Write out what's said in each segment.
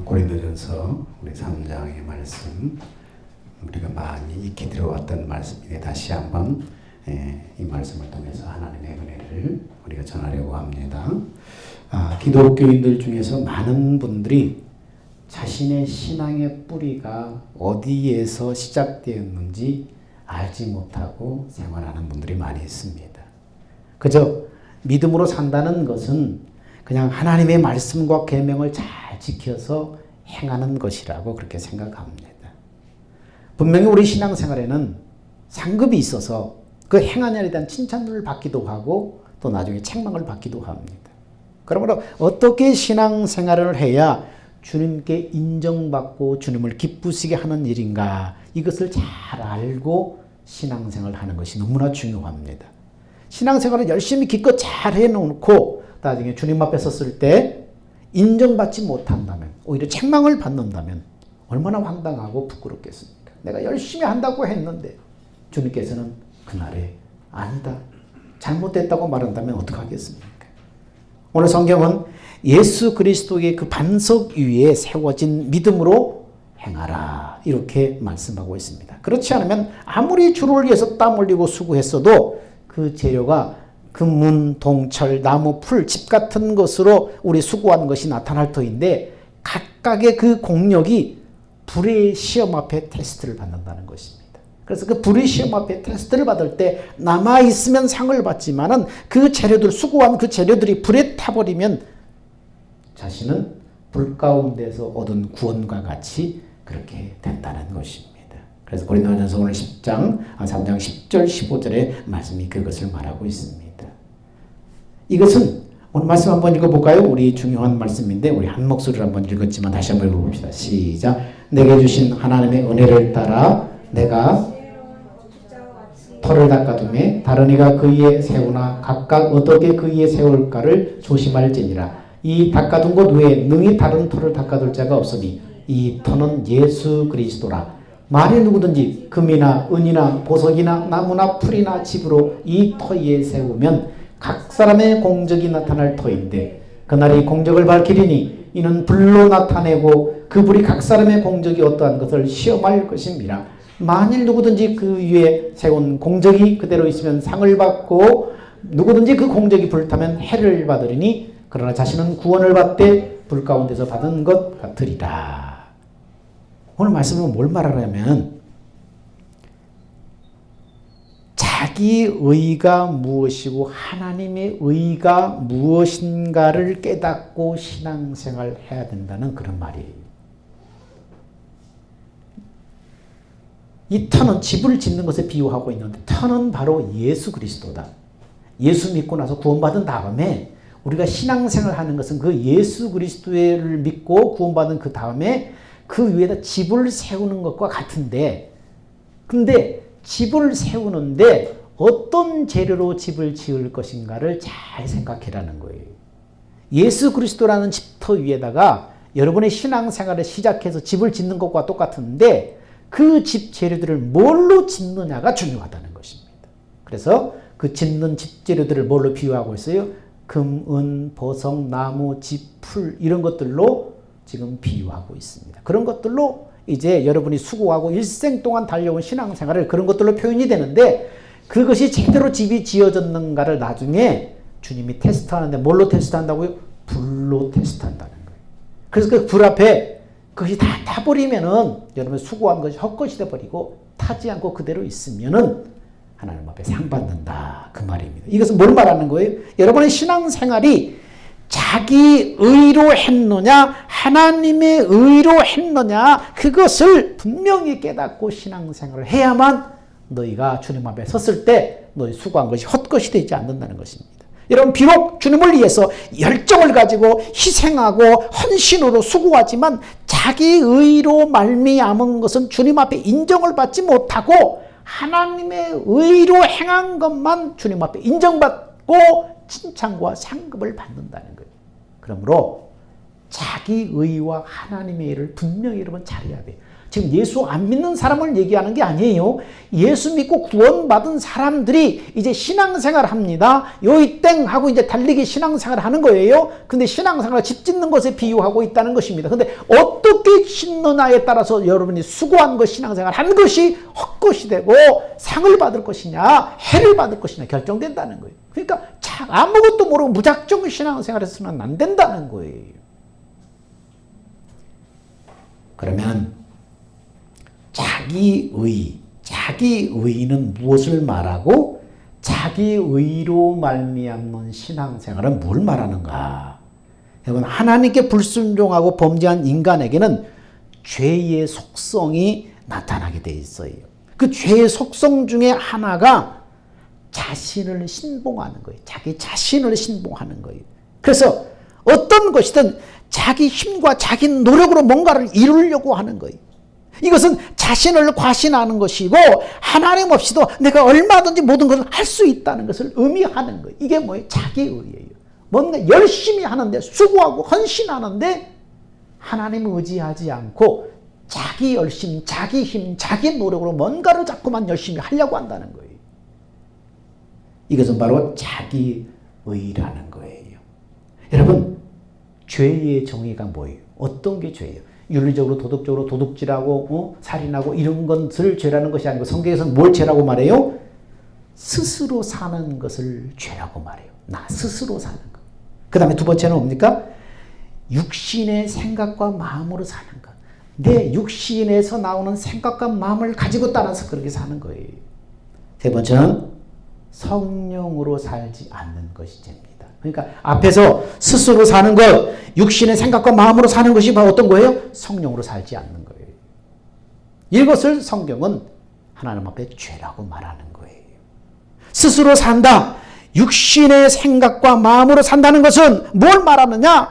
고린도전서 우리 3장의 말씀, 우리가 많이 익히 들어왔던 말씀인데 다시 한번 이 말씀을 통해서 하나님의 은혜를 우리가 전하려고 합니다. 기독교인들 중에서 많은 분들이 자신의 신앙의 뿌리가 어디에서 시작되었는지 알지 못하고 생활하는 분들이 많이 있습니다. 그저 믿음으로 산다는 것은 그냥 하나님의 말씀과 계명을 잘 지켜서 행하는 것이라고 그렇게 생각합니다. 분명히 우리 신앙생활에는 상급이 있어서 그 행하냐에 대한 칭찬을 받기도 하고 또 나중에 책망을 받기도 합니다. 그러므로 어떻게 신앙생활을 해야 주님께 인정받고 주님을 기쁘시게 하는 일인가, 이것을 잘 알고 신앙생활을 하는 것이 너무나 중요합니다. 신앙생활을 열심히 기껏 잘 해놓고 나중에 주님 앞에 섰을 때 인정받지 못한다면, 오히려 책망을 받는다면 얼마나 황당하고 부끄럽겠습니까? 내가 열심히 한다고 했는데 주님께서는 그날에 아니다, 잘못됐다고 말한다면 어떡하겠습니까? 오늘 성경은 예수 그리스도의 그 반석 위에 세워진 믿음으로 행하라, 이렇게 말씀하고 있습니다. 그렇지 않으면 아무리 주를 위해서 땀 흘리고 수고했어도 그 재료가 금문, 동철, 나무, 풀, 집 같은 것으로 우리 수고한 것이 나타날 터인데 각각의 그 공력이 불의 시험 앞에 테스트를 받는다는 것입니다. 그래서 그 불의 시험 앞에 테스트를 받을 때 남아있으면 상을 받지만은 그 재료들, 수고한 그 재료들이 불에 타버리면 자신은 불 가운데서 얻은 구원과 같이 그렇게 된다는 것입니다. 그래서 고린도전서 오늘 3장 10절 15절의 말씀이 그것을 말하고 있습니다. 이것은 오늘 말씀 한번 읽어볼까요? 우리 중요한 말씀인데 우리 한 목소리로 한번 읽었지만 다시 한번 읽어봅시다. 시작. 내게 주신 하나님의 은혜를 따라 내가 터를 닦아두매 다른 이가 그 위에 세우나 각각 어떻게 그 위에 세울까를 조심할지니라. 이 닦아둔 것 외에 능히 다른 터를 닦아둘 자가 없으니 이 터는 예수 그리스도라. 만일 누구든지 금이나 은이나 보석이나 나무나 풀이나 집으로 이 터 위에 세우면 각 사람의 공적이 나타날 터인데 그날이 공적을 밝히리니 이는 불로 나타내고 그 불이 각 사람의 공적이 어떠한 것을 시험할 것입니다. 만일 누구든지 그 위에 세운 공적이 그대로 있으면 상을 받고 누구든지 그 공적이 불타면 해를 받으리니 그러나 자신은 구원을 받되 불 가운데서 받은 것 같으리라. 오늘 말씀은 뭘 말하냐면 자기 의가 무엇이고 하나님의 의가 무엇인가를 깨닫고 신앙생활을 해야 된다는 그런 말이에요. 이 터는 집을 짓는 것에 비유하고 있는데 터는 바로 예수 그리스도다. 예수 믿고 나서 구원받은 다음에 우리가 신앙생활을 하는 것은 그 예수 그리스도를 믿고 구원받은 그 다음에 그 위에다 집을 세우는 것과 같은데, 근데 집을 세우는데 어떤 재료로 집을 지을 것인가를 잘 생각해라는 거예요. 예수 그리스도라는 집터 위에다가 여러분의 신앙생활을 시작해서 집을 짓는 것과 똑같은데 그 집 재료들을 뭘로 짓느냐가 중요하다는 것입니다. 그래서 그 짓는 집 재료들을 뭘로 비유하고 있어요? 금, 은, 보석, 나무, 집, 풀 이런 것들로 지금 비유하고 있습니다. 그런 것들로 이제 여러분이 수고하고 일생 동안 달려온 신앙생활을 그런 것들로 표현이 되는데 그것이 제대로 집이 지어졌는가를 나중에 주님이 테스트하는데 뭘로 테스트한다고요? 불로 테스트한다는 거예요. 그래서 그 불 앞에 그것이 다 타버리면은 여러분 수고한 것이 헛것이 돼버리고 타지 않고 그대로 있으면은 하나님 앞에 상 받는다, 그 말입니다. 이것은 뭘 말하는 거예요? 여러분의 신앙생활이 자기 의로 했느냐 하나님의 의로 했느냐 그것을 분명히 깨닫고 신앙생활을 해야만 너희가 주님 앞에 섰을 때 너희 수고한 것이 헛것이 되지 않는다는 것입니다. 여러분 비록 주님을 위해서 열정을 가지고 희생하고 헌신으로 수고하지만 자기 의로 말미암은 것은 주님 앞에 인정을 받지 못하고 하나님의 의로 행한 것만 주님 앞에 인정받고 칭찬과 상급을 받는다는 거예요. 그러므로 자기 의와 하나님의 일을 분명히 여러분 잘해야 돼요. 지금 예수 안 믿는 사람을 얘기하는 게 아니에요. 예수 믿고 구원받은 사람들이 이제 신앙생활을 합니다. 요이 땡 하고 이제 달리기 신앙생활을 하는 거예요. 근데 신앙생활을 집 짓는 것에 비유하고 있다는 것입니다. 근데 어떻게 짓느냐에 따라서 여러분이 수고한 것, 신앙생활 한 것이 헛것이 되고 상을 받을 것이냐, 해를 받을 것이냐 결정된다는 거예요. 그러니까 아무것도 모르고 무작정 신앙생활에서는 안 된다는 거예요. 그러면 자기의는 무엇을 말하고 자기의로 말미암는 신앙생활은 뭘 말하는가? 여러분, 하나님께 불순종하고 범죄한 인간에게는 죄의 속성이 나타나게 돼 있어요. 그 죄의 속성 중에 하나가 자신을 신봉하는 거예요. 자기 자신을 신봉하는 거예요. 그래서 어떤 것이든 자기 힘과 자기 노력으로 뭔가를 이루려고 하는 거예요. 이것은 자신을 과신하는 것이고 하나님 없이도 내가 얼마든지 모든 것을 할 수 있다는 것을 의미하는 거예요. 이게 뭐예요? 자기의예요. 뭔가 열심히 하는데, 수고하고 헌신하는데 하나님을 의지하지 않고 자기 열심, 자기 힘, 자기 노력으로 뭔가를 자꾸만 열심히 하려고 한다는 거예요. 이것은 바로 자기의라는 거예요. 여러분, 죄의 정의가 뭐예요? 어떤 게 죄예요? 윤리적으로, 도덕적으로 도둑질하고 살인하고 이런 것을 죄라는 것이 아니고 성경에서는 뭘 죄라고 말해요? 스스로 사는 것을 죄라고 말해요. 나 스스로 사는 것. 그 다음에 두 번째는 뭡니까? 육신의 생각과 마음으로 사는 것. 내 육신에서 나오는 생각과 마음을 가지고 따라서 그렇게 사는 거예요. 세 번째는 성령으로 살지 않는 것이 죄입니다. 그러니까 앞에서 스스로 사는 것, 육신의 생각과 마음으로 사는 것이 바로 어떤 거예요? 성령으로 살지 않는 거예요. 이것을 성경은 하나님 앞에 죄라고 말하는 거예요. 스스로 산다. 육신의 생각과 마음으로 산다는 것은 뭘 말하느냐?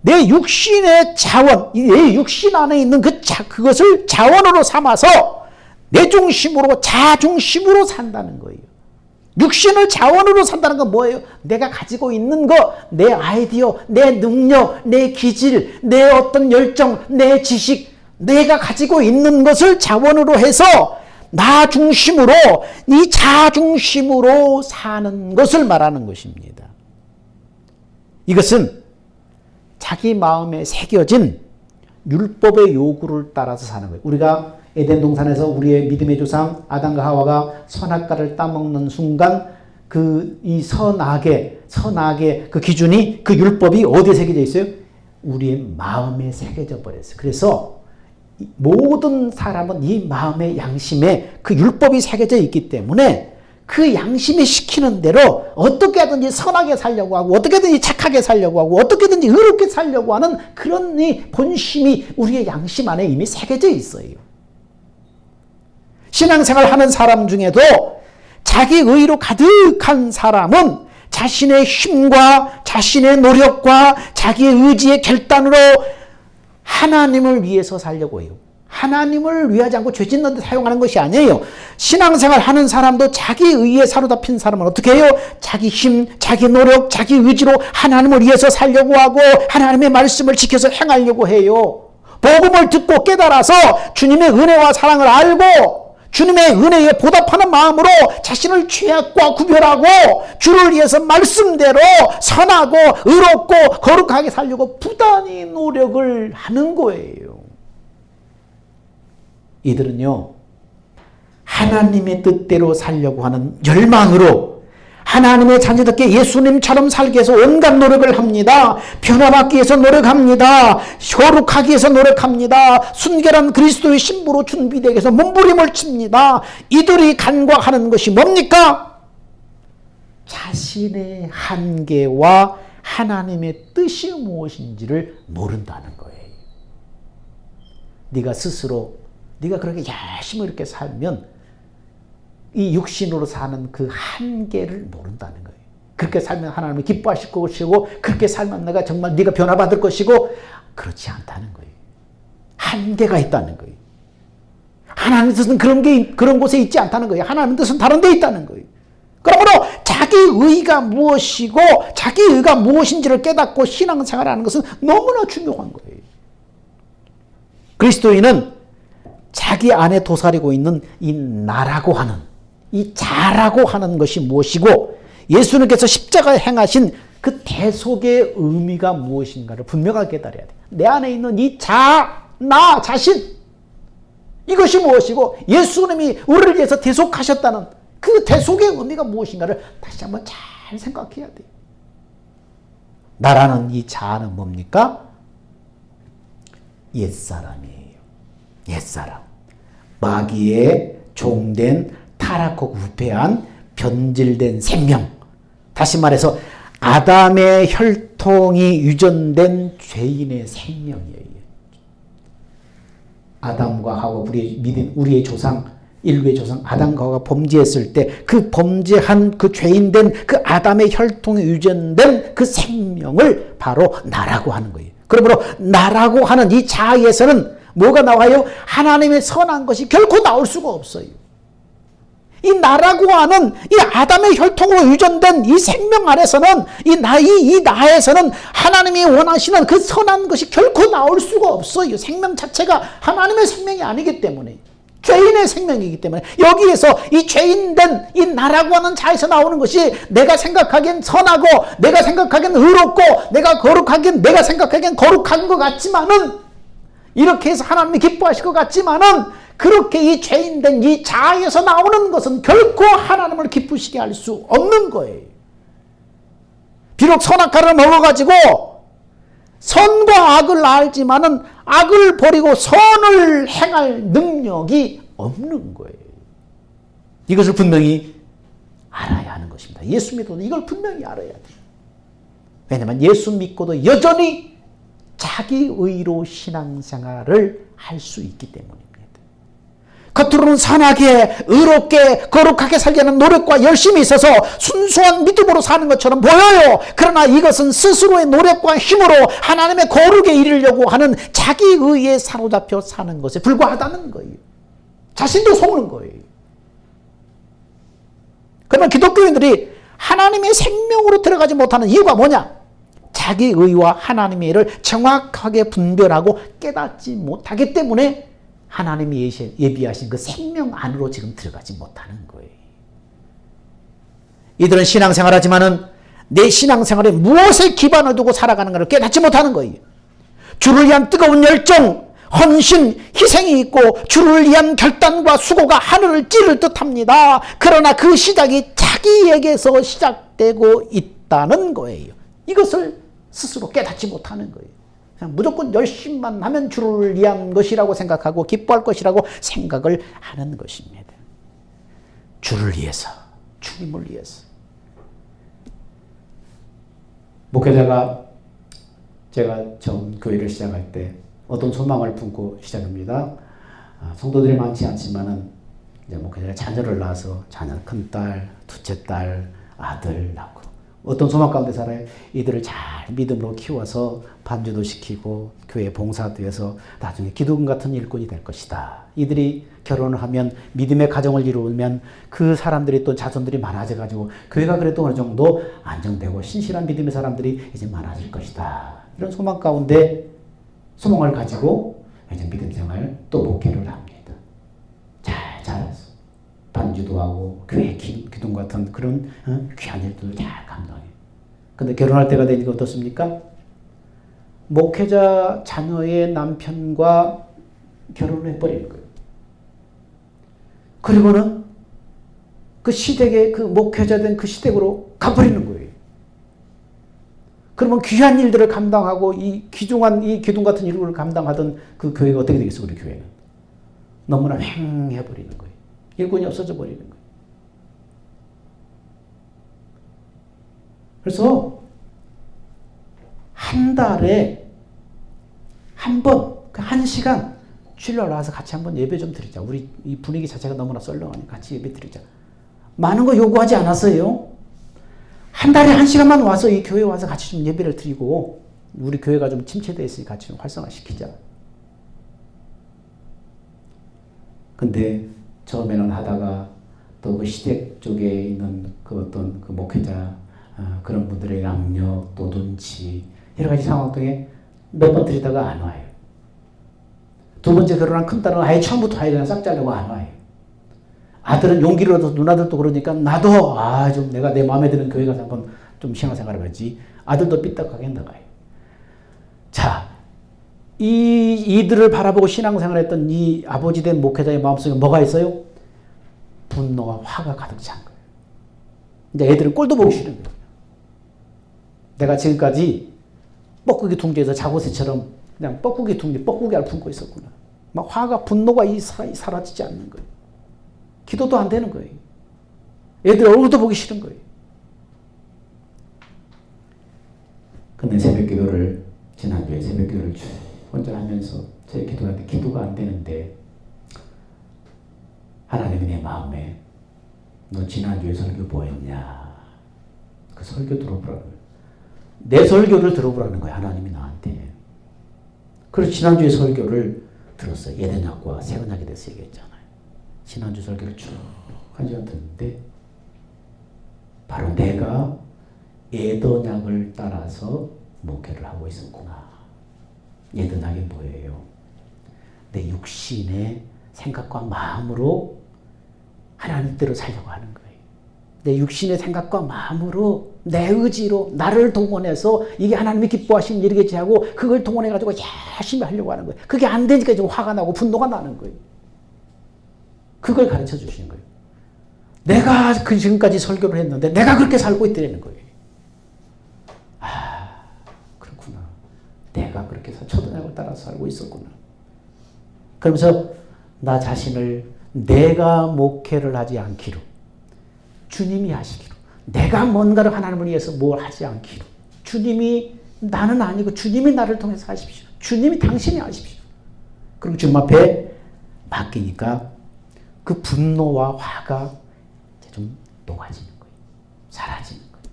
내 육신의 자원, 내 육신 안에 있는 그것을 자원으로 삼아서 내 중심으로, 자중심으로 산다는 거예요. 육신을 자원으로 산다는 건 뭐예요? 내가 가지고 있는 거, 내 아이디어, 내 능력, 내 기질, 내 어떤 열정, 내 지식, 내가 가지고 있는 것을 자원으로 해서 나 중심으로, 이 자중심으로 사는 것을 말하는 것입니다. 이것은 자기 마음에 새겨진 율법의 요구를 따라서 사는 거예요. 우리가 에덴 동산에서 우리의 믿음의 조상 아담과 하와가 선악과를 따먹는 순간 이 선악의 그 기준이, 그 율법이 어디에 새겨져 있어요? 우리의 마음에 새겨져 버렸어요. 그래서 모든 사람은 이 마음의 양심에 그 율법이 새겨져 있기 때문에 그 양심이 시키는 대로 어떻게든지 선하게 살려고 하고 어떻게든지 착하게 살려고 하고 어떻게든지 의롭게 살려고 하는 그런 이 본심이 우리의 양심 안에 이미 새겨져 있어요. 신앙생활 하는 사람 중에도 자기 의로 가득한 사람은 자신의 힘과 자신의 노력과 자기의 의지의 결단으로 하나님을 위해서 살려고 해요. 하나님을 위하지 않고 죄 짓는 데 사용하는 것이 아니에요. 신앙생활 하는 사람도 자기 의에 사로잡힌 사람은 어떻게 해요? 자기 힘, 자기 노력, 자기 의지로 하나님을 위해서 살려고 하고 하나님의 말씀을 지켜서 행하려고 해요. 복음을 듣고 깨달아서 주님의 은혜와 사랑을 알고 주님의 은혜에 보답하는 마음으로 자신을 죄악과 구별하고 주를 위해서 말씀대로 선하고 의롭고 거룩하게 살려고 부단히 노력을 하는 거예요. 이들은요, 하나님의 뜻대로 살려고 하는 열망으로 하나님의 자녀답게 예수님처럼 살기 위해서 온갖 노력을 합니다. 변화받기 위해서 노력합니다. 거룩하기 위해서 노력합니다. 순결한 그리스도의 신부로 준비되기 위해서 몸부림을 칩니다. 이들이 간과하는 것이 뭡니까? 자신의 한계와 하나님의 뜻이 무엇인지를 모른다는 거예요. 네가 스스로 네가 그렇게 열심히 이렇게 살면 이 육신으로 사는 그 한계를 모른다는 거예요. 그렇게 살면 하나님을 기뻐하실 것이고 그렇게 살면 내가 정말 네가 변화받을 것이고 그렇지 않다는 거예요. 한계가 있다는 거예요. 하나님의 뜻은 그런 곳에 있지 않다는 거예요. 하나님의 뜻은 다른 데 있다는 거예요. 그러므로 자기 의가 무엇이고 자기 의가 무엇인지를 깨닫고 신앙생활하는 것은 너무나 중요한 거예요. 그리스도인은 자기 안에 도사리고 있는 이 나라고 하는, 이 자라고 하는 것이 무엇이고 예수님께서 십자가에 행하신 그 대속의 의미가 무엇인가를 분명하게 깨달아야 돼. 내 안에 있는 이 나 자신, 이것이 무엇이고 예수님이 우리를 위해서 대속하셨다는 그 대속의 의미가 무엇인가를 다시 한번 잘 생각해야 돼. 나라는 이 자아는 뭡니까? 옛사람이에요. 옛사람. 마귀의 종된 타락하고 부패한 변질된 생명. 다시 말해서 아담의 혈통이 유전된 죄인의 생명이에요. 아담과 하와 우리의 조상, 인류의 조상 아담과 하와가 범죄했을 때 그 범죄한 그 죄인된 그 아담의 혈통이 유전된 그 생명을 바로 나라고 하는 거예요. 그러므로 나라고 하는 이 자아에서는 뭐가 나와요? 하나님의 선한 것이 결코 나올 수가 없어요. 이 나라고 하는 이 아담의 혈통으로 유전된 이 생명 안에서는 이 나에서는 하나님이 원하시는 그 선한 것이 결코 나올 수가 없어요. 생명 자체가 하나님의 생명이 아니기 때문에, 죄인의 생명이기 때문에 여기에서 이 죄인된 이 나라고 하는 자에서 나오는 것이 내가 생각하기엔 선하고 내가 생각하기엔 의롭고 내가 생각하기엔 거룩한 것 같지만은, 이렇게 해서 하나님이 기뻐하실 것 같지만은 그렇게 이 죄인된 이 자아에서 나오는 것은 결코 하나님을 기쁘시게 할 수 없는 거예요. 비록 선악과를 먹어가지고 선과 악을 알지만은 악을 버리고 선을 행할 능력이 없는 거예요. 이것을 분명히 알아야 하는 것입니다. 예수 믿어도 이걸 분명히 알아야 돼요. 왜냐하면 예수 믿고도 여전히 자기 의로 신앙생활을 할 수 있기 때문입니다. 겉으로는 선하게 의롭게 거룩하게 살려는 노력과 열심이 있어서 순수한 믿음으로 사는 것처럼 보여요. 그러나 이것은 스스로의 노력과 힘으로 하나님의 거룩에 이르려고 하는 자기 의에 사로잡혀 사는 것에 불과하다는 거예요. 자신도 속는 거예요. 그러면 기독교인들이 하나님의 생명으로 들어가지 못하는 이유가 뭐냐? 자기 의와 하나님의 의를 정확하게 분별하고 깨닫지 못하기 때문에 하나님이 예비하신 그 생명 안으로 지금 들어가지 못하는 거예요. 이들은 신앙생활하지만은 내 신앙생활에 무엇에 기반을 두고 살아가는가를 깨닫지 못하는 거예요. 주를 위한 뜨거운 열정, 헌신, 희생이 있고 주를 위한 결단과 수고가 하늘을 찌를 듯합니다. 그러나 그 시작이 자기에게서 시작되고 있다는 거예요. 이것을 스스로 깨닫지 못하는 거예요. 그냥 무조건 열심만 하면 주를 위한 것이라고 생각하고 기뻐할 것이라고 생각을 하는 것입니다. 주를 위해서, 주님을 위해서. 목회자가 제가 처음 교회를 시작할 때 어떤 소망을 품고 시작합니다. 성도들이 많지 않지만은 이제 목회자가 자녀를 낳아서 자녀 큰딸, 둘째 딸, 아들 낳고 어떤 소망 가운데 살아요. 이들을 잘 믿음으로 키워서 반주도 시키고 교회 봉사도 해서 나중에 기도원 같은 일꾼이 될 것이다. 이들이 결혼을 하면 믿음의 가정을 이루면 그 사람들이 또 자손들이 많아져 가지고 교회가 그래도 어느 정도 안정되고 신실한 믿음의 사람들이 이제 많아질 것이다. 이런 소망 가운데 소망을 가지고 이제 믿음 생활 또 목회를 합니다. 잘 자라서 반주도 하고 교회 기둥 같은 그런 귀한 일들을 잘 감당해요. 근데 결혼할 때가 되니까 어떻습니까? 목회자 자녀의 남편과 결혼을 해버리는 거예요. 그리고는 그 시댁에 그 목회자 된 그 시댁으로 가버리는 거예요. 그러면 귀한 일들을 감당하고 이 귀중한 이 기둥 같은 일을 감당하던 그 교회가 어떻게 되겠어? 우리 교회는 너무나 횡해버리는 거예요. 일꾼이 없어져 버리는 거예요. 그래서 한 달에 한 번, 한 시간 주일날 와서 같이 한번 예배 좀 드리자. 우리 이 분위기 자체가 너무나 썰렁하니까 같이 예배 드리자. 많은 거 요구하지 않았어요. 한 달에 한 시간만 와서 이 교회에 와서 같이 좀 예배를 드리고 우리 교회가 좀 침체되어 있으니 같이 좀 활성화시키자. 근데 처음에는 하다가 또 그 시댁 쪽에 있는 그 어떤 그 목회자 그런 분들의 양력 또 눈치 여러 가지 상황 등에 몇 번 드리다가 안 와요. 두 번째 결혼한 큰딸은 아예 처음부터 아예 그냥 싹 자르고 안 와요. 아들은 용기를 얻어서 누나들도 그러니까 나도 좀 내가 내 마음에 드는 교회 가서 한번 좀 신앙생활을 해야지. 아들도 삐딱하게 나가요. 자, 이들을 바라보고 신앙생활을 했던 이 아버지 된 목회자의 마음속에 뭐가 있어요? 분노와 화가 가득 찬 거예요. 이제 애들은 꼴도 보기 싫은 거예요. 내가 지금까지 뻐꾸기 둥지에서 자고새처럼 그냥 뻐꾸기 둥지, 뻐꾸기를 품고 있었구나. 막 화가, 분노가 사라지지 않는 거예요. 기도도 안 되는 거예요. 애들 얼굴도 보기 싫은 거예요. 근데 지난주에 새벽 기도를 쭉 혼자 하면서 제 기도하는데 기도가 안 되는데 하나님이 내 마음에 너 지난주에 설교 뭐 했냐? 그 설교 들어보라는 거예요. 내 설교를 들어보라는 거예요. 하나님이 나한테. 그래서 지난주에 설교를 들었어요. 예전약과 새언약에 대해서 얘기했잖아요. 지난주 설교를 쭉 한 시간 듣는데 바로 내가 예언약을 따라서 목회를 하고 있었구나. 예언약이 뭐예요? 내 육신의 생각과 마음으로 하나님 대로 살려고 하는 거예요. 내 육신의 생각과 마음으로 내 의지로 나를 동원해서 이게 하나님이 기뻐하시는 일이겠지 하고 그걸 동원해가지고 열심히 하려고 하는 거예요. 그게 안 되니까 지금 화가 나고 분노가 나는 거예요. 그걸 가르쳐 주시는 거예요. 내가 그 지금까지 설교를 했는데 내가 그렇게 살고 있다는 거예요. 그렇구나. 내가 그렇게 초등학을 따라서 살고 있었구나. 그러면서 나 자신을 내가 목회를 하지 않기로 주님이 하시기로 내가 뭔가를 하나님을 위해서 뭘 하지 않기로 주님이 나는 아니고 주님이 나를 통해서 하십시오. 주님이 당신이 하십시오. 그리고 주님 앞에 맡기니까 그 분노와 화가 좀 녹아지는 거예요. 사라지는 거예요.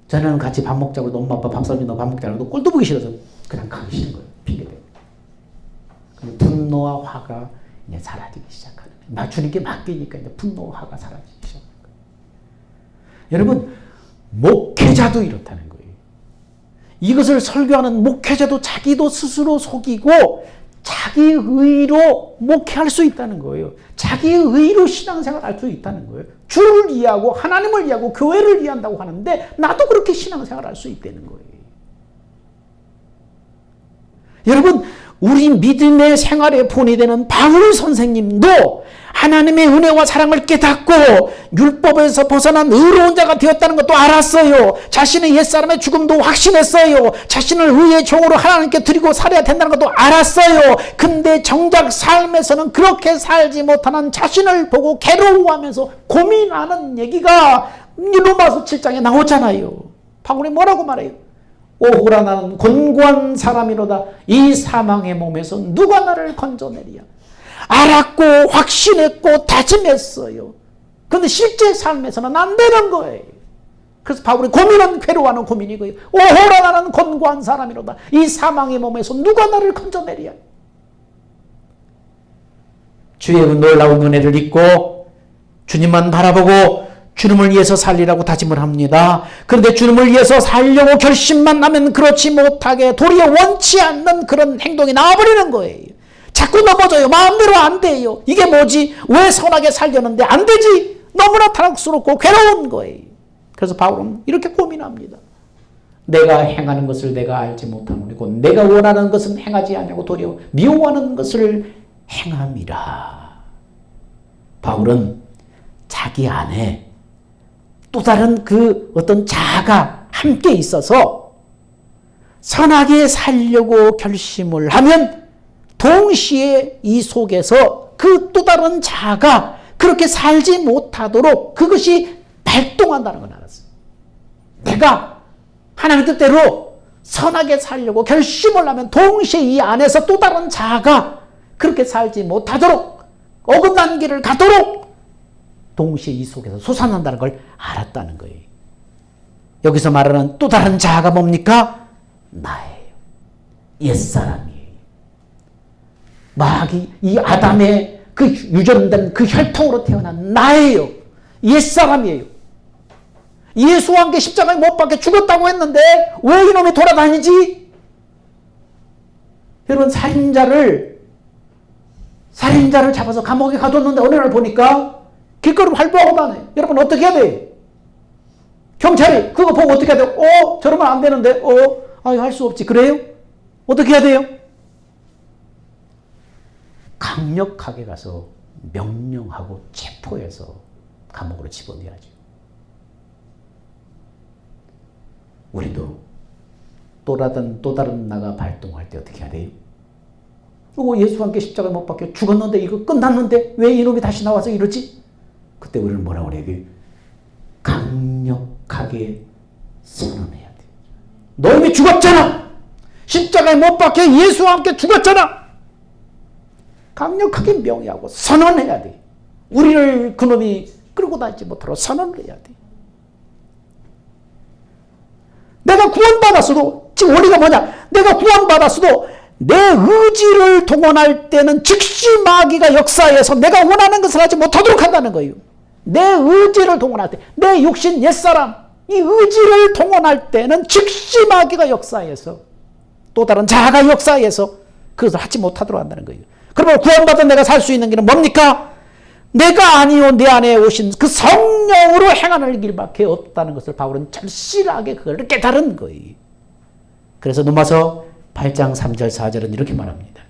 저는 같이 밥 먹자고 엄마 아빠 밥 사준다고 밥 먹자고 꼴도 보기 싫어서 그냥 가기 싫은 거예요. 핑계대고. 분노와 화가 이제 사라지기 시작하는 거예요. 주님께 맡기니까 이제 분노와 화가 사라지기 시작하는 거예요. 여러분, 목회자도 이렇다는 거예요. 이것을 설교하는 목회자도 자기도 스스로 속이고 자기의 의로 목회할 수 있다는 거예요. 자기의 의로 신앙생활 할 수 있다는 거예요. 주를 이해하고 하나님을 이해하고 교회를 이해한다고 하는데 나도 그렇게 신앙생활 할 수 있다는 거예요. 여러분, 우리 믿음의 생활의 본이 되는 바울 선생님도 하나님의 은혜와 사랑을 깨닫고 율법에서 벗어난 의로운 자가 되었다는 것도 알았어요. 자신의 옛사람의 죽음도 확신했어요. 자신을 의의 종으로 하나님께 드리고 살아야 된다는 것도 알았어요. 근데 정작 삶에서는 그렇게 살지 못하는 자신을 보고 괴로워하면서 고민하는 얘기가 로마서 7장에 나오잖아요. 바울이 뭐라고 말해요? 오호라 나는 곤고한 사람이로다. 이 사망의 몸에서 누가 나를 건져내리야. 알았고 확신했고 다짐했어요. 그런데 실제 삶에서는 안 되는 거예요. 그래서 바울이 고민은 괴로워하는 고민이고요. 오호라 나는 곤고한 사람이로다. 이 사망의 몸에서 누가 나를 건져내리야. 주의 놀라운 은혜를 잊고 주님만 바라보고 주님을 위해서 살리라고 다짐을 합니다. 그런데 주님을 위해서 살려고 결심만 하면 그렇지 못하게 도리어 원치 않는 그런 행동이 나와버리는 거예요. 자꾸 넘어져요. 마음대로 안 돼요. 이게 뭐지? 왜 선하게 살려는데 안 되지? 너무나 타락스럽고 괴로운 거예요. 그래서 바울은 이렇게 고민합니다. 내가 행하는 것을 내가 알지 못하노니고 내가 원하는 것은 행하지 않냐고 도리어 미워하는 것을 행함이라. 바울은 자기 안에 또 다른 그 어떤 자아가 함께 있어서 선하게 살려고 결심을 하면 동시에 이 속에서 그 또 다른 자아가 그렇게 살지 못하도록 그것이 발동한다는 걸 알았어요. 내가 하나님의 뜻대로 선하게 살려고 결심을 하면 동시에 이 안에서 또 다른 자아가 그렇게 살지 못하도록 어긋난 길을 가도록 동시에 이 속에서 솟아난다는 걸 알았다는 거예요. 여기서 말하는 또 다른 자아가 뭡니까? 나예요. 옛사람이에요. 마귀, 이 아담의 그 유전된 그 혈통으로 태어난 나예요. 옛사람이에요. 예수와 함께 십자가에 못 박혀 죽었다고 했는데 왜 이놈이 돌아다니지? 여러분, 살인자를 살인자를 잡아서 감옥에 가뒀는데 어느 날 보니까 길거리 활보하고 다녀. 여러분 어떻게 해야 돼? 경찰이 그거 보고 어떻게 해야 돼? 저러면 안 되는데 할 수 없지. 그래요? 어떻게 해야 돼요? 강력하게 가서 명령하고 체포해서 감옥으로 집어넣어야죠. 우리도 또 다른 나가 발동할 때 어떻게 해야 돼요? 예수와 함께 십자가에 못 박혀 죽었는데 이거 끝났는데 왜 이놈이 다시 나와서 이러지? 그때 우리는 뭐라고 그래요? 강력하게 선언해야 돼. 너 이미 죽었잖아. 십자가에 못 박혀 예수와 함께 죽었잖아. 강력하게 명예하고 선언해야 돼. 우리를 그놈이 끌고 다니지 못하도록 선언을 해야 돼. 내가 구원받았어도, 지금 원리가 뭐냐? 내가 구원받았어도 내 의지를 동원할 때는 즉시 마귀가 역사해서 내가 원하는 것을 하지 못하도록 한다는 거예요. 내 의지를 동원할 때, 내 육신 옛사람, 이 의지를 동원할 때는 즉시 마귀가 역사해서 또 다른 자아가 역사해서 그것을 하지 못하도록 한다는 거예요. 그러면 구원받은 내가 살 수 있는 길은 뭡니까? 내가 아니요 내 안에 오신 그 성령으로 행하는 길밖에 없다는 것을 바울은 절실하게 그걸 깨달은 거예요. 그래서 로마서 8장 3절 4절은 이렇게 말합니다.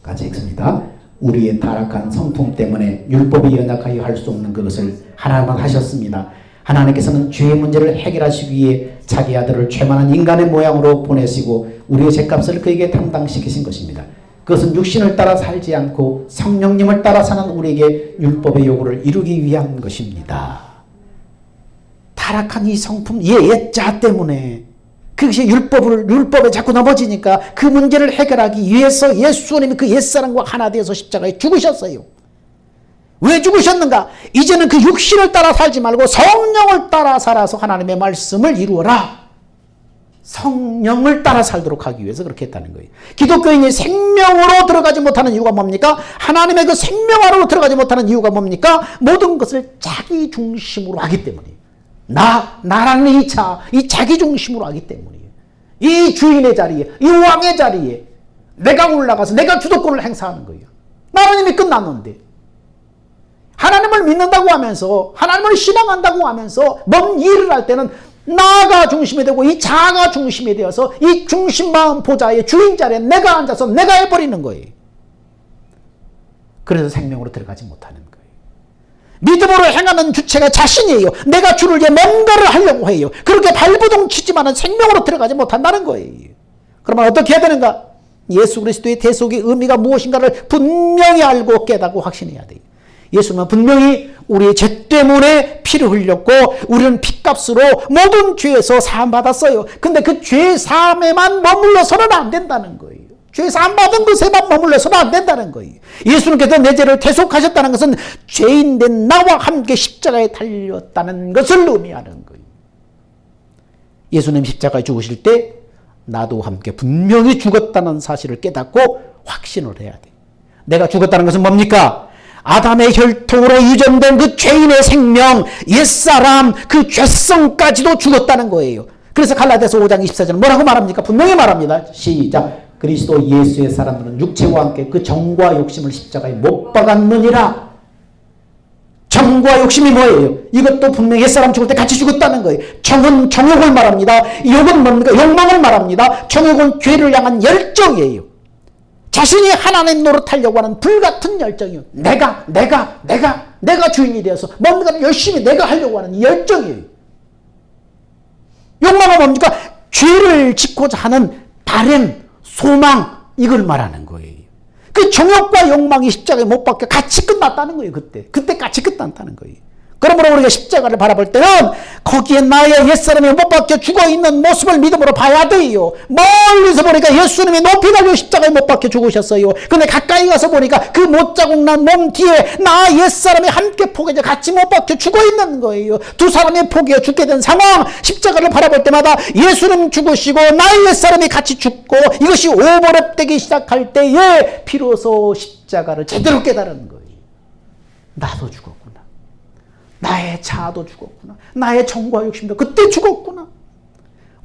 같이 읽습니다. 우리의 타락한 성품 때문에 율법이 연약하여 할 수 없는 그것을 하나님은 하셨습니다. 하나님께서는 죄의 문제를 해결하시기 위해 자기 아들을 죄만한 인간의 모양으로 보내시고 우리의 죄값을 그에게 담당시키신 것입니다. 그것은 육신을 따라 살지 않고 성령님을 따라 사는 우리에게 율법의 요구를 이루기 위한 것입니다. 타락한 이 성품, 옛자 때문에 그것이 율법에 자꾸 넘어지니까 그 문제를 해결하기 위해서 예수님이 그 옛사람과 하나 되어서 십자가에 죽으셨어요. 왜 죽으셨는가? 이제는 그 육신을 따라 살지 말고 성령을 따라 살아서 하나님의 말씀을 이루어라. 성령을 따라 살도록 하기 위해서 그렇게 했다는 거예요. 기독교인이 생명으로 들어가지 못하는 이유가 뭡니까? 하나님의 그 생명 안으로 들어가지 못하는 이유가 뭡니까? 모든 것을 자기 중심으로 하기 때문이에요. 나라는 이 자기 중심으로 하기 때문이에요. 이 주인의 자리에, 이 왕의 자리에 내가 올라가서 내가 주도권을 행사하는 거예요. 나는 이미 끝났는데. 하나님을 믿는다고 하면서, 하나님을 신앙한다고 하면서 뭔 일을 할 때는 나가 중심이 되고 이 자가 중심이 되어서 이 중심마음 보좌의 주인 자리에 내가 앉아서 내가 해버리는 거예요. 그래서 생명으로 들어가지 못하는 거예요. 믿음으로 행하는 주체가 자신이에요. 내가 주를 위해 뭔가를 하려고 해요. 그렇게 발버둥 치지만은 생명으로 들어가지 못한다는 거예요. 그러면 어떻게 해야 되는가? 예수 그리스도의 대속의 의미가 무엇인가를 분명히 알고 깨닫고 확신해야 돼요. 예수는 분명히 우리의 죄 때문에 피를 흘렸고 우리는 핏값으로 모든 죄에서 사함받았어요. 근데 그 죄 사함에만 머물러서는 안 된다는 거예요. 죄 사함받은 것에만 머물러서는 안 된다는 거예요. 예수님께서 내 죄를 대속하셨다는 것은 죄인된 나와 함께 십자가에 달렸다는 것을 의미하는 거예요. 예수님 십자가에 죽으실 때 나도 함께 분명히 죽었다는 사실을 깨닫고 확신을 해야 돼. 내가 죽었다는 것은 뭡니까? 아담의 혈통으로 유전된 그 죄인의 생명, 옛사람, 그 죄성까지도 죽었다는 거예요. 그래서 갈라디아서 5장 24절은 뭐라고 말합니까? 분명히 말합니다. 시작. 그리스도 예수의 사람들은 육체와 함께 그 정과 욕심을 십자가에 못 박았느니라. 정과 욕심이 뭐예요? 이것도 분명히 옛사람 죽을 때 같이 죽었다는 거예요. 정은 정욕을 말합니다. 욕은 뭡니까? 욕망을 말합니다. 정욕은 죄를 향한 열정이에요. 자신이 하나님 노릇하려고 하는 불같은 열정이요. 내가 주인이 되어서 뭔가를 열심히 내가 하려고 하는 열정이에요. 욕망은 뭡니까? 죄를 짓고자 하는 바램, 소망, 이걸 말하는 거예요. 그 정욕과 욕망이 십자가에 못 박혀 같이 끝났다는 거예요. 그때 같이 끝났다는 거예요. 그러므로 우리가 십자가를 바라볼 때는 거기에 나의 옛사람이 못 박혀 죽어있는 모습을 믿음으로 봐야 돼요. 멀리서 보니까 예수님이 높이 달려 십자가에 못 박혀 죽으셨어요. 근데 가까이 가서 보니까 그 못자국 난 몸 뒤에 나 옛사람이 함께 포개져 같이 못 박혀 죽어있는 거예요. 두 사람이 포개어 죽게 된 상황, 십자가를 바라볼 때마다 예수님 죽으시고 나의 옛사람이 같이 죽고 이것이 오버랩되기 시작할 때에 비로소 십자가를 제대로 깨달은 거예요. 나도 죽었구나. 나의 자아도 죽었구나. 나의 정과 욕심도 그때 죽었구나.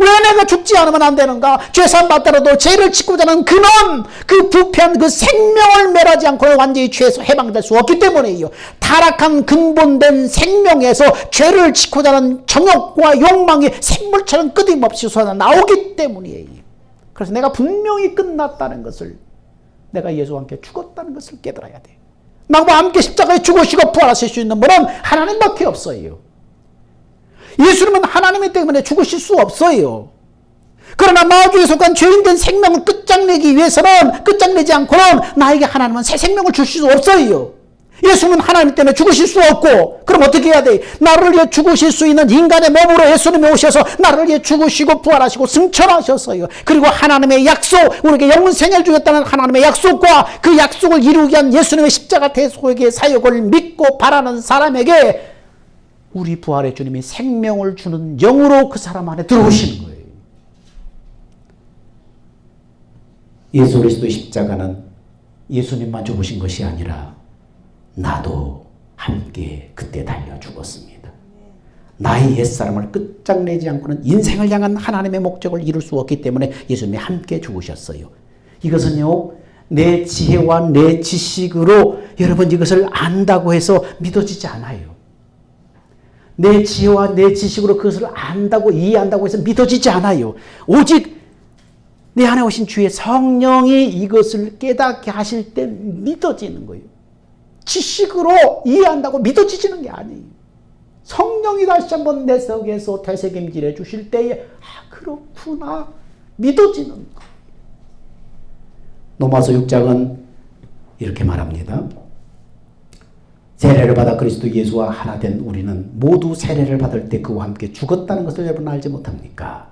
왜 내가 죽지 않으면 안 되는가? 죄산 받더라도 죄를 짓고자 하는 그놈, 그 부패한 그 생명을 멸하지 않고는 완전히 죄에서 해방될 수 없기 때문이에요. 타락한 근본된 생명에서 죄를 짓고자 하는 정욕과 욕망이 샘물처럼 끊임없이 쏟아 나오기 때문이에요. 그래서 내가 분명히 끝났다는 것을, 내가 예수와 함께 죽었다는 것을 깨달아야 돼. 나와 함께 십자가에 죽으시고 부활하실 수 있는 분은 하나님밖에 없어요. 예수님은 하나님이기 때문에 죽으실 수 없어요. 그러나 마귀에 속한 죄인된 생명을 끝장내기 위해서는, 끝장내지 않고는 나에게 하나님은 새 생명을 주실 수 없어요. 예수님은 하나님 때문에 죽으실 수 없고, 그럼 어떻게 해야 돼? 나를 위해 죽으실 수 있는 인간의 몸으로 예수님이 오셔서 나를 위해 죽으시고 부활하시고 승천하셨어요. 그리고 하나님의 약속, 우리에게 영생을 주겠다는 하나님의 약속과 그 약속을 이루기 위한 예수님의 십자가 대속의 사역을 믿고 바라는 사람에게 우리 부활의 주님이 생명을 주는 영으로 그 사람 안에 들어오시는 거예요. 예수 그리스도의 십자가는 예수님만 죽으신 것이 아니라 나도 함께 그때 달려 죽었습니다. 나의 옛사람을 끝장내지 않고는 인생을 향한 하나님의 목적을 이룰 수 없기 때문에 예수님이 함께 죽으셨어요. 이것은요, 내 지혜와 내 지식으로 여러분 이것을 안다고 해서 믿어지지 않아요. 내 지혜와 내 지식으로 그것을 안다고 이해한다고 해서 믿어지지 않아요. 오직 내 안에 오신 주의 성령이 이것을 깨닫게 하실 때 믿어지는 거예요. 지식으로 이해한다고 믿어지지는 게 아니에요. 성령이 다시 한번 내 속에서 되새김질해 주실 때에 그렇구나 믿어지는 거예요. 로마서 6장은 이렇게 말합니다. 세례를 받아 그리스도 예수와 하나 된 우리는 모두 세례를 받을 때 그와 함께 죽었다는 것을 여러분 알지 못합니까?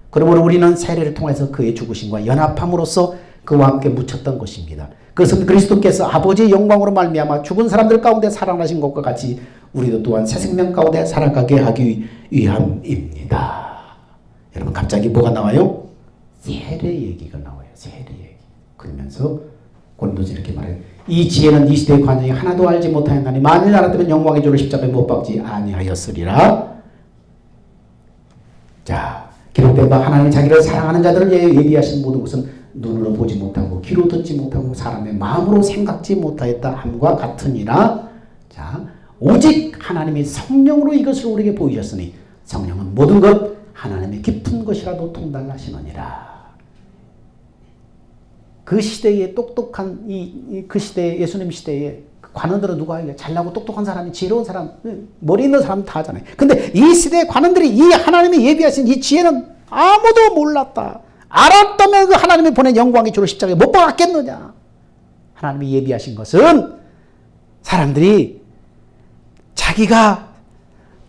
그러므로 우리는 세례를 통해서 그의 죽으심과 연합함으로써 그와 함께 묻혔던 것입니다. 그것은 그리스도께서 아버지의 영광으로 말미암아 죽은 사람들 가운데 살아나신 것과 같이 우리도 또한 새 생명 가운데 살아가게 하기 위함입니다. 여러분 갑자기 뭐가 나와요? 세례 얘기가 나와요. 세례 얘기. 그러면서 고린도서 이렇게 말해요. 이 지혜는 이 시대의 관용이 하나도 알지 못하였나니 만일 알았다면 영광의 주를 십자가에 못 박지 아니하였으리라. 자, 기록된 바 하나님이 자기를 사랑하는 자들을 예비하신 모든 것은 눈으로 보지 못하고 귀로 듣지 못하고 사람의 마음으로 생각지 못하였다 함과 같으니라. 자, 오직 하나님이 성령으로 이것을 우리에게 보이셨으니 성령은 모든 것 하나님의 깊은 것이라도 통달하시느니라. 그 시대에 똑똑한 그 시대에 예수님 시대에 관원들은 누가 해요? 잘나고 똑똑한 사람이 지혜로운 사람, 머리 있는 사람 다 하잖아요. 근데 이 시대의 관원들이 이 하나님이 예비하신 이 지혜는 아무도 몰랐다. 알았다면 그 하나님이 보낸 영광의 주를 십자가에 못 박았겠느냐. 하나님이 예비하신 것은 사람들이 자기가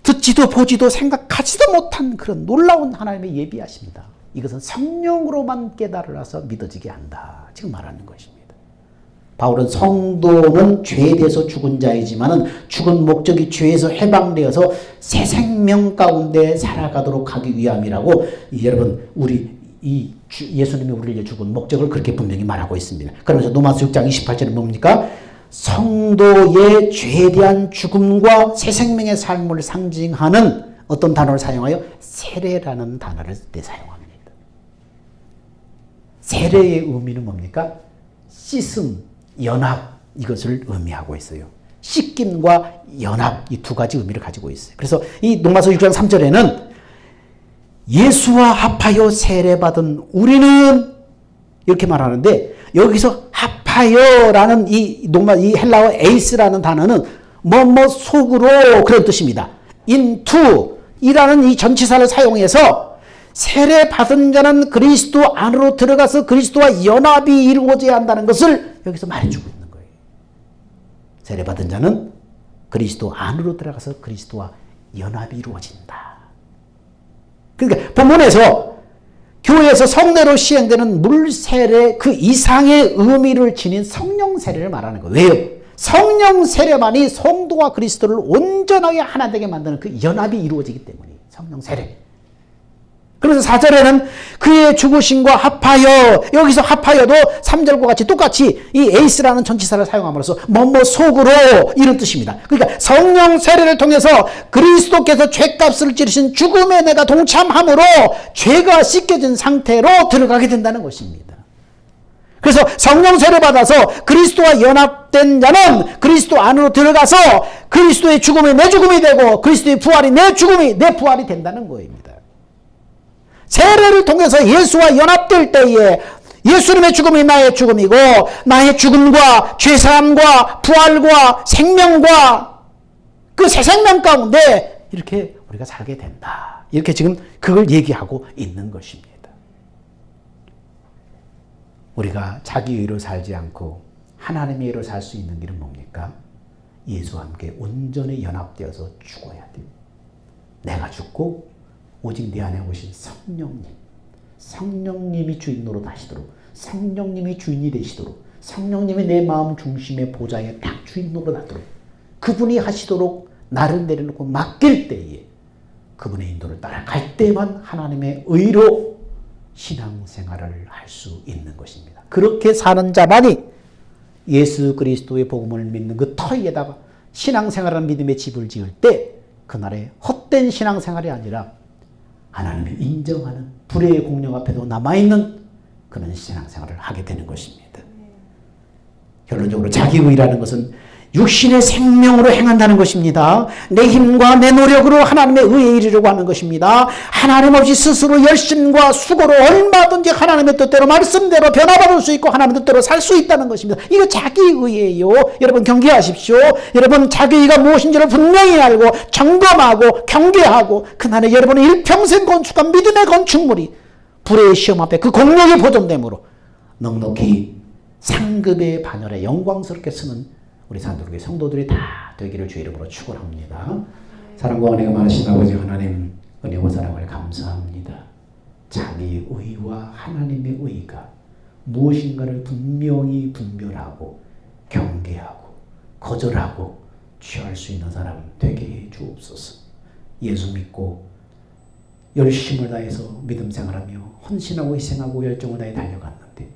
듣지도 보지도 생각하지도 못한 그런 놀라운 하나님의 예비하십니다. 이것은 성령으로만 깨달아서 믿어지게 한다. 지금 말하는 것입니다. 바울은 성도는 죄에 대해서 죽은 자이지만은 죽은 목적이 죄에서 해방되어서 새 생명 가운데 살아가도록 하기 위함이라고 여러분 예수님이 우리를 죽은 목적을 그렇게 분명히 말하고 있습니다. 그러면서 로마서 6장 28절은 뭡니까? 성도의 죄에 대한 죽음과 새 생명의 삶을 상징하는 어떤 단어를 사용하여 세례라는 단어를 사용합니다. 세례의 의미는 뭡니까? 씻음, 연합 이것을 의미하고 있어요. 씻김과 연합 이 두 가지 의미를 가지고 있어요. 그래서 이 로마서 6장 3절에는 예수와 합하여 세례받은 우리는 이렇게 말하는데 여기서 합하여라는 이 헬라어 에이스라는 단어는 뭐뭐 속으로 그런 뜻입니다. into 이라는 이 전치사를 사용해서 세례 받은 자는 그리스도 안으로 들어가서 그리스도와 연합이 이루어져야 한다는 것을 여기서 말해주고 있는 거예요. 세례 받은 자는 그리스도 안으로 들어가서 그리스도와 연합이 이루어진다. 그러니까 본문에서 교회에서 성례로 시행되는 물세례 그 이상의 의미를 지닌 성령 세례를 말하는 거예요. 왜요? 성령 세례만이 성도와 그리스도를 온전하게 하나 되게 만드는 그 연합이 이루어지기 때문이에요. 성령 세례. 그래서 4절에는 그의 죽으심과 합하여, 여기서 합하여도 3절과 같이 똑같이 이 에이스라는 전치사를 사용함으로써 뭐뭐 속으로 이런 뜻입니다. 그러니까 성령 세례를 통해서 그리스도께서 죄값을 치르신 죽음에 내가 동참함으로 죄가 씻겨진 상태로 들어가게 된다는 것입니다. 그래서 성령 세례 받아서 그리스도와 연합된 자는 그리스도 안으로 들어가서 그리스도의 죽음이 내 죽음이 되고 그리스도의 부활이 내 죽음이 내 부활이 된다는 거입니다. 세례를 통해서 예수와 연합될 때에 예수님의 죽음이 나의 죽음이고 나의 죽음과 죄사함과 부활과 생명과 그 새 생명 가운데 이렇게 우리가 살게 된다. 이렇게 지금 그걸 얘기하고 있는 것입니다. 우리가 자기 의로 살지 않고 하나님의 의로 살 수 있는 길은 뭡니까? 예수와 함께 온전히 연합되어서 죽어야 돼요. 내가 죽고 오직 내 안에 오신 성령님이 주인으로 하시도록, 성령님이 주인이 되시도록, 성령님이 내 마음 중심의 보좌에 딱 주인으로 나도록 그분이 하시도록 나를 내려놓고 맡길 때에 그분의 인도를 따라갈 때만 하나님의 의로 신앙생활을 할 수 있는 것입니다. 그렇게 사는 자만이 예수 그리스도의 복음을 믿는 그 터위에다가 신앙생활하는 믿음의 집을 지을 때 그날의 헛된 신앙생활이 아니라 하나님이 인정하는 불의의 공령 앞에도 남아있는 그런 신앙생활을 하게 되는 것입니다. 결론적으로 자기의라는 것은 육신의 생명으로 행한다는 것입니다. 내 힘과 내 노력으로 하나님의 의에 이르려고 하는 것입니다. 하나님 없이 스스로 열심과 수고로 얼마든지 하나님의 뜻대로 말씀대로 변화받을 수 있고 하나님의 뜻대로 살 수 있다는 것입니다. 이거 자기의예요. 여러분 경계하십시오. 여러분 자기의가 무엇인지를 분명히 알고 점검하고 경계하고 그날에 여러분의 일평생 건축한 믿음의 건축물이 불의 시험 앞에 그 공력이 보존됨으로 넉넉히 상급의 반열에 영광스럽게 쓰는 우리 산도교회 성도들이 다 되기를 주의 이름으로 축원합니다. 사랑과 은혜가 많으신 아버지 하나님, 은혜와 사랑을 감사합니다. 자기 의와 하나님의 의가 무엇인가를 분명히 분별하고 경계하고 거절하고 취할 수 있는 사람 되게 해 주옵소서. 예수 믿고 열심을 다해서 믿음 생활하며 헌신하고 희생하고 열정을 다해 달려갔는데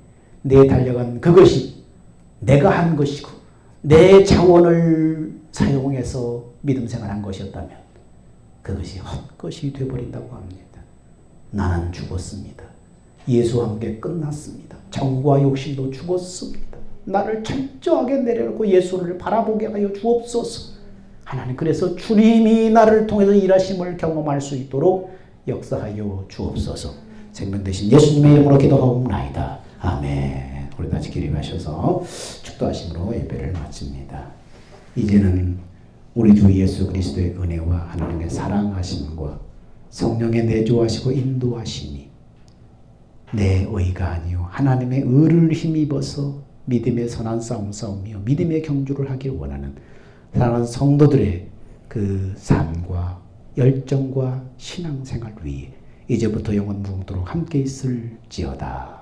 내 달려간 그것이 내가 한 것이고 내 자원을 사용해서 믿음 생활한 것이었다면 그것이 헛것이 되어버린다고 합니다. 나는 죽었습니다. 예수와 함께 끝났습니다. 정과 욕심도 죽었습니다. 나를 철저하게 내려놓고 예수를 바라보게 하여 주옵소서. 하나님 그래서 주님이 나를 통해서 일하심을 경험할 수 있도록 역사하여 주옵소서. 생명 되신 예수님의 이름으로 기도하옵나이다. 아멘. 우리 다시 기립하셔서 축도하심으로 예배를 마칩니다. 이제는 우리 주 예수 그리스도의 은혜와 하나님의 사랑하심과 성령의 내조하시고 인도하심이 내 의가 아니요 하나님의 의를 힘입어서 믿음의 선한 싸움 싸우며 믿음의 경주를 하길 원하는 사랑하는 성도들의 그 삶과 열정과 신앙생활 위에 이제부터 영원 무궁토록 함께 있을지어다.